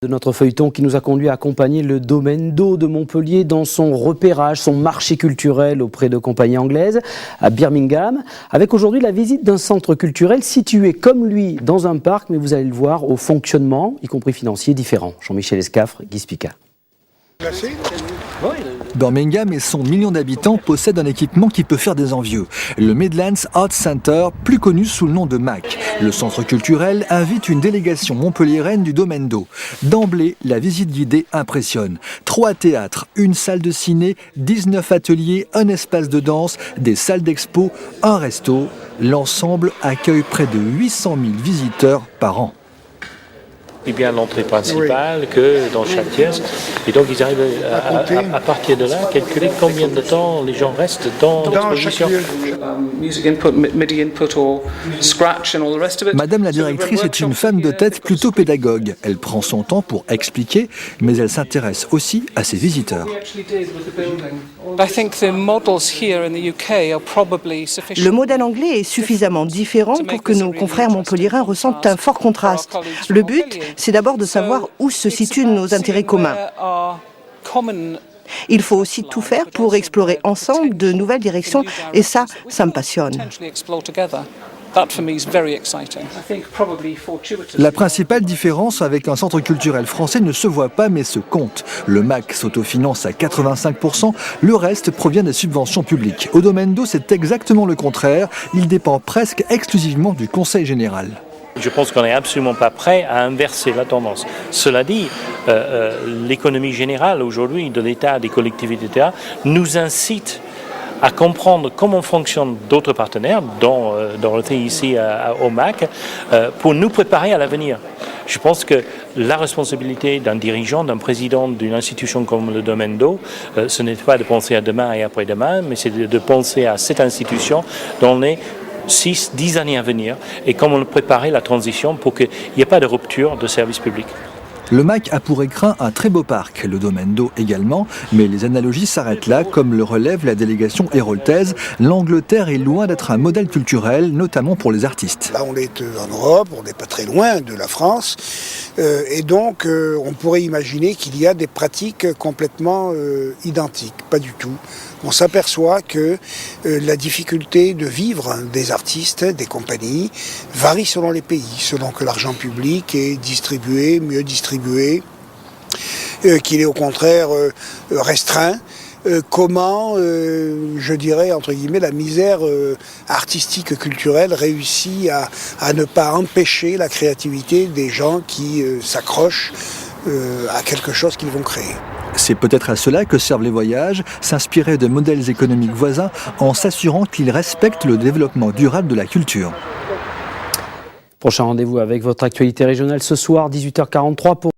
De notre feuilleton qui nous a conduit à accompagner le domaine d'eau de Montpellier dans son repérage, son marché culturel auprès de compagnies anglaises à Birmingham, avec aujourd'hui la visite d'un centre culturel situé comme lui dans un parc, mais vous allez le voir au fonctionnement, y compris financier, différent. Jean-Michel Escafre, Guy Spica. Birmingham et son million d'habitants possèdent un équipement qui peut faire des envieux. Le Midlands Arts Center, plus connu sous le nom de MAC. Le centre culturel invite une délégation montpelliéraine du domaine d'eau. D'emblée, la visite guidée impressionne. 3 théâtres, une salle de ciné, 19 ateliers, un espace de danse, des salles d'expo, un resto. L'ensemble accueille près de 800 000 visiteurs par an. Et bien l'entrée principale que dans chaque pièce. Et donc ils arrivent à partir de là, calculer combien de temps les gens restent dans l'exposition. Madame la directrice est une femme de tête plutôt pédagogue. Elle prend son temps pour expliquer, mais elle s'intéresse aussi à ses visiteurs. Le modèle anglais est suffisamment différent pour que nos confrères montpelliérains ressentent un fort contraste. Le but, c'est d'abord de savoir où se situent nos intérêts communs. Il faut aussi tout faire pour explorer ensemble de nouvelles directions et ça me passionne. La principale différence avec un centre culturel français ne se voit pas mais se compte. Le MAC s'autofinance à 85%, le reste provient des subventions publiques. Au domaine d'eau, c'est exactement le contraire, il dépend presque exclusivement du Conseil général. Je pense qu'on n'est absolument pas prêt à inverser la tendance. Cela dit, l'économie générale aujourd'hui de l'État, des collectivités d'État, nous incite à comprendre comment fonctionnent d'autres partenaires, dont le fait ici au MAC, pour nous préparer à l'avenir. Je pense que la responsabilité d'un dirigeant, d'un président d'une institution comme le domaine d'eau, ce n'est pas de penser à demain et après-demain, mais c'est de penser à cette institution dans les 6-10 années à venir et comment préparer la transition pour qu'il n'y ait pas de rupture de service public. Le MAC a pour écrin un très beau parc, le domaine d'eau également, mais les analogies s'arrêtent là, comme le relève la délégation héroltaise. L'Angleterre est loin d'être un modèle culturel, notamment pour les artistes. Là, on est en Europe, on n'est pas très loin de la France, et donc on pourrait imaginer qu'il y a des pratiques complètement identiques, pas du tout. On s'aperçoit que la difficulté de vivre des artistes, des compagnies, varie selon les pays, selon que l'argent public est distribué, mieux distribué, qu'il est au contraire restreint. Comment, je dirais, entre guillemets, la misère artistique, culturelle réussit à ne pas empêcher la créativité des gens qui s'accrochent à quelque chose qu'ils vont créer. C'est peut-être à cela que servent les voyages, s'inspirer de modèles économiques voisins en s'assurant qu'ils respectent le développement durable de la culture. Prochain rendez-vous avec votre actualité régionale ce soir, 18h43 pour